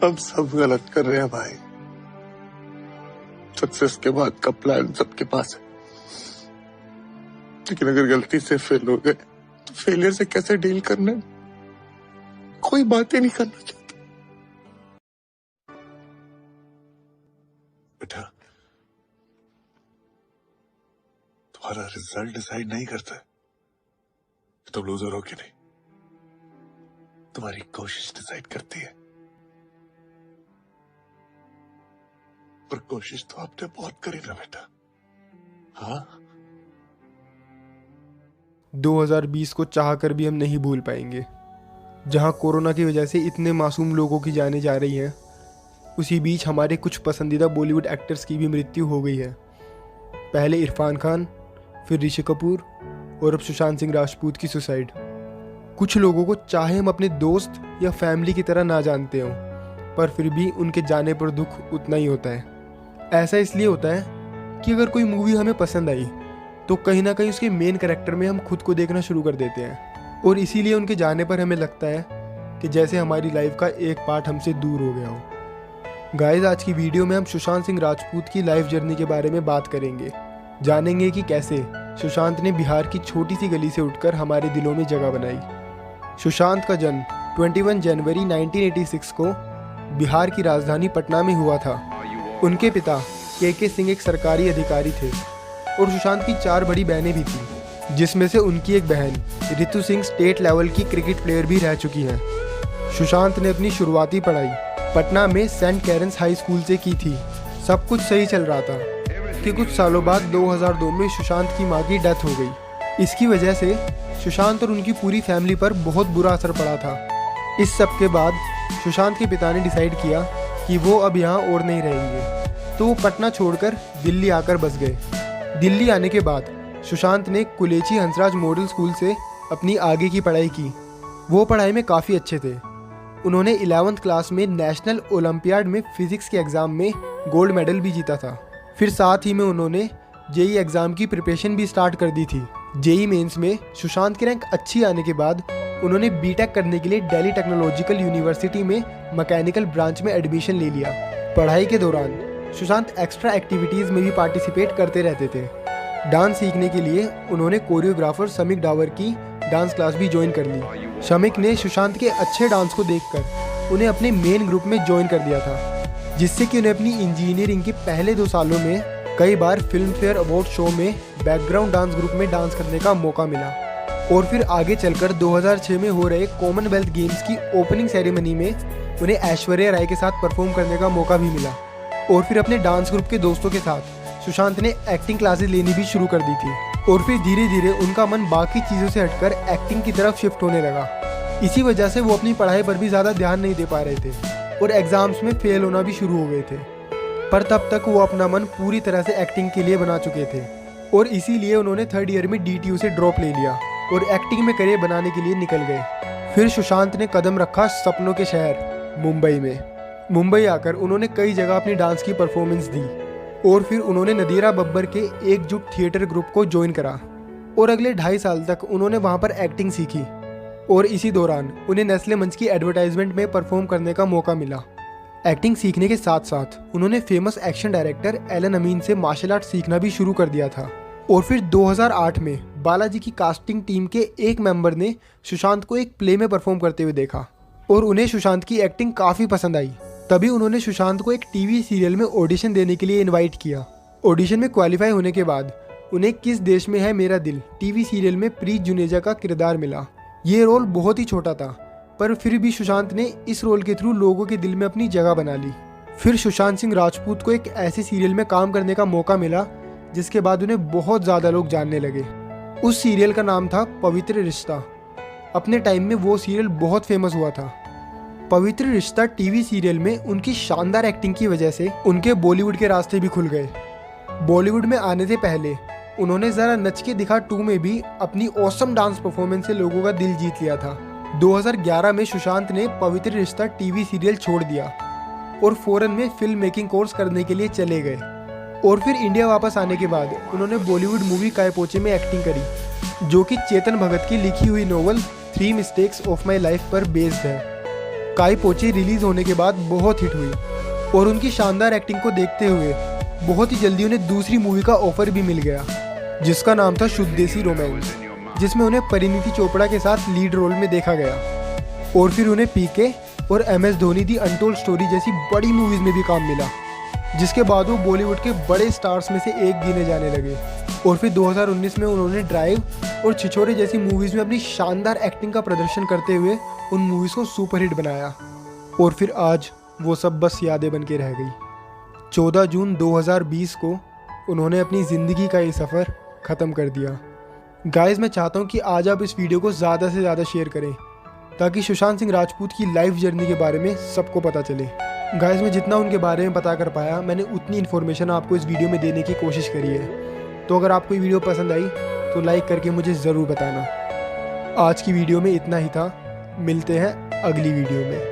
हम सब गलत कर रहे हैं भाई। सक्सेस के बाद का प्लान सबके पास है, लेकिन अगर गलती से फेल हो गए तो फेलियर से कैसे डील करना है कोई बात ही नहीं करना चाहता। बेटा, तुम्हारा रिजल्ट डिसाइड नहीं करता है तुम लूजर हो कि नहीं, तुम्हारी कोशिश डिसाइड करती है। पर कोशिश तो आपने बहुत करी ना बेटा। हाँ, 2020 को चाहकर भी हम नहीं भूल पाएंगे। जहां कोरोना की वजह से इतने मासूम लोगों की जानें जा रही हैं, उसी बीच हमारे कुछ पसंदीदा बॉलीवुड एक्टर्स की भी मृत्यु हो गई है। पहले इरफान खान, फिर ऋषि कपूर और अब सुशांत सिंह राजपूत की सुसाइड। कुछ लोगों को चाहे हम अपने दोस्त या फैमिली की तरह ना जानते हों, पर फिर भी उनके जाने पर दुख उतना ही होता है। ऐसा इसलिए होता है कि अगर कोई मूवी हमें पसंद आई तो कहीं ना कहीं उसके मेन कैरेक्टर में हम खुद को देखना शुरू कर देते हैं, और इसीलिए उनके जाने पर हमें लगता है कि जैसे हमारी लाइफ का एक पार्ट हमसे दूर हो गया हो। गाइस, आज की वीडियो में हम सुशांत सिंह राजपूत की लाइफ जर्नी के बारे में बात करेंगे। जानेंगे कि कैसे सुशांत ने बिहार की छोटी सी गली से उठकर हमारे दिलों में जगह बनाई। सुशांत का जन्म 21 जनवरी 1986 को बिहार की राजधानी पटना में हुआ था। उनके पिता के सिंह एक सरकारी अधिकारी थे और सुशांत की 4 बड़ी बहनें भी थीं, जिसमें से उनकी एक बहन रितु सिंह स्टेट लेवल की क्रिकेट प्लेयर भी रह चुकी हैं। सुशांत ने अपनी शुरुआती पढ़ाई पटना में सेंट कैरेंस हाई स्कूल से की थी। सब कुछ सही चल रहा था कि कुछ सालों बाद 2002 में सुशांत की मां की डेथ हो गई। इसकी वजह से सुशांत और उनकी पूरी फैमिली पर बहुत बुरा असर पड़ा था। इस सब के बाद सुशांत के पिता ने डिसाइड किया कि वो अब यहाँ और नहीं रहेंगे, तो वो पटना छोड़कर दिल्ली आकर बस गए। दिल्ली आने के बाद सुशांत ने कुलेची हंसराज मॉडल स्कूल से अपनी आगे की पढ़ाई की। वो पढ़ाई में काफ़ी अच्छे थे। उन्होंने 11th क्लास में नेशनल ओलंपियाड में फिजिक्स के एग्ज़ाम में गोल्ड मेडल भी जीता था। फिर साथ ही में उन्होंने जेई एग्ज़ाम की प्रिपरेशन भी स्टार्ट कर दी थी। जेई मेंस में सुशांत की रैंक अच्छी आने के बाद उन्होंने बीटेक करने के लिए दिल्ली टेक्नोलॉजिकल यूनिवर्सिटी में मैकेनिकल ब्रांच में एडमिशन ले लिया। पढ़ाई के दौरान सुशांत एक्स्ट्रा एक्टिविटीज़ में भी पार्टिसिपेट करते रहते थे। डांस सीखने के लिए उन्होंने कोरियोग्राफर शमिक डावर की डांस क्लास भी ज्वाइन कर ली। शमिक ने सुशांत के अच्छे डांस को देखकर उन्हें अपने मेन ग्रुप में ज्वाइन कर दिया था, जिससे कि उन्हें अपनी इंजीनियरिंग के पहले 2 सालों में कई बार फिल्म फेयर अवार्ड शो में बैकग्राउंड डांस ग्रुप में डांस करने का मौका मिला। और फिर आगे चलकर 2006 में हो रहे कॉमनवेल्थ गेम्स की ओपनिंग सेरेमनी में उन्हें ऐश्वर्या राय के साथ परफॉर्म करने का मौका भी मिला। और फिर अपने डांस ग्रुप के दोस्तों के साथ सुशांत ने एक्टिंग क्लासेस लेनी भी शुरू कर दी थी। और फिर धीरे धीरे उनका मन बाकी चीज़ों से हटकर एक्टिंग की तरफ शिफ्ट होने लगा। इसी वजह से वो अपनी पढ़ाई पर भी ज़्यादा ध्यान नहीं दे पा रहे थे और एग्ज़ाम्स में फेल होना भी शुरू हो गए थे। पर तब तक वो अपना मन पूरी तरह से एक्टिंग के लिए बना चुके थे, और इसीलिए उन्होंने 3rd ईयर में DTU से ड्रॉप ले लिया और एक्टिंग में करियर बनाने के लिए निकल गए। फिर सुशांत ने कदम रखा सपनों के शहर मुंबई में। मुंबई आकर उन्होंने कई जगह अपनी डांस की परफॉर्मेंस दी, और फिर उन्होंने नदीरा बब्बर के एकजुट थिएटर ग्रुप को ज्वाइन करा और अगले 2.5 साल तक उन्होंने वहाँ पर एक्टिंग सीखी। और इसी दौरान उन्हें नेस्ले मंच की एडवर्टाइजमेंट में परफॉर्म करने का मौका मिला। एक्टिंग सीखने के साथ साथ उन्होंने फेमस एक्शन डायरेक्टर एलन अमीन से मार्शल आर्ट सीखना भी शुरू कर दिया था। और फिर 2008 में बालाजी की कास्टिंग टीम के एक मेंबर ने सुशांत को एक प्ले में परफॉर्म करते हुए देखा और उन्हें सुशांत की एक्टिंग काफ़ी पसंद आई। तभी उन्होंने सुशांत को एक टीवी सीरियल में ऑडिशन देने के लिए इनवाइट किया। ऑडिशन में क्वालिफाई होने के बाद उन्हें किस देश में है मेरा दिल टीवी सीरियल में प्रीत जुनेजा का किरदार मिला। ये रोल बहुत ही छोटा था, पर फिर भी सुशांत ने इस रोल के थ्रू लोगों के दिल में अपनी जगह बना ली। फिर सुशांत सिंह राजपूत को एक ऐसे सीरियल में काम करने का मौका मिला जिसके बाद उन्हें बहुत ज़्यादा लोग जानने लगे। उस सीरियल का नाम था पवित्र रिश्ता। अपने टाइम में वो सीरियल बहुत फेमस हुआ था। पवित्र रिश्ता टीवी सीरियल में उनकी शानदार एक्टिंग की वजह से उनके बॉलीवुड के रास्ते भी खुल गए। बॉलीवुड में आने से पहले उन्होंने ज़रा नच के दिखा 2 में भी अपनी ऑसम डांस परफॉर्मेंस से लोगों का दिल जीत लिया था। 2011 में सुशांत ने पवित्र रिश्ता टीवी सीरियल छोड़ दिया और फॉरेन में फिल्म मेकिंग कोर्स करने के लिए चले गए। और फिर इंडिया वापस आने के बाद उन्होंने बॉलीवुड मूवी काय पोचे में एक्टिंग करी, जो कि चेतन भगत की लिखी हुई novel 3 mistakes of my life पर बेस्ड है। काई पोची रिलीज होने के बाद बहुत हिट हुई और उनकी शानदार एक्टिंग को देखते हुए बहुत ही जल्दी उन्हें दूसरी मूवी का ऑफर भी मिल गया, जिसका नाम था शुद्ध देसी रोमांस, जिसमें उन्हें परिणीति चोपड़ा के साथ लीड रोल में देखा गया। और फिर उन्हें पीके और MS Dhoni the untold story जैसी बड़ी मूवीज में भी काम मिला, जिसके बाद वो बॉलीवुड के बड़े स्टार्स में से एक गिने जाने लगे। और फिर 2019 में उन्होंने ड्राइव और छिछोरे जैसी मूवीज में अपनी शानदार एक्टिंग का प्रदर्शन करते हुए उन मूवीज को सुपरहिट बनाया। और फिर आज वो सब बस यादें बन के रह गई। 14 जून 2020 को उन्होंने अपनी ज़िंदगी का ये सफ़र ख़त्म कर दिया। गाइस, मैं चाहता हूँ कि आज आप इस वीडियो को ज़्यादा से ज़्यादा शेयर करें ताकि सुशांत सिंह राजपूत की लाइफ जर्नी के बारे में सबको पता चले। गाइस, मैं जितना उनके बारे में पता कर पाया, मैंने उतनी इन्फॉर्मेशन आपको इस वीडियो में देने की कोशिश करी है। तो अगर आपको ये वीडियो पसंद आई तो लाइक करके मुझे ज़रूर बताना। आज की वीडियो में इतना ही था, मिलते हैं अगली वीडियो में।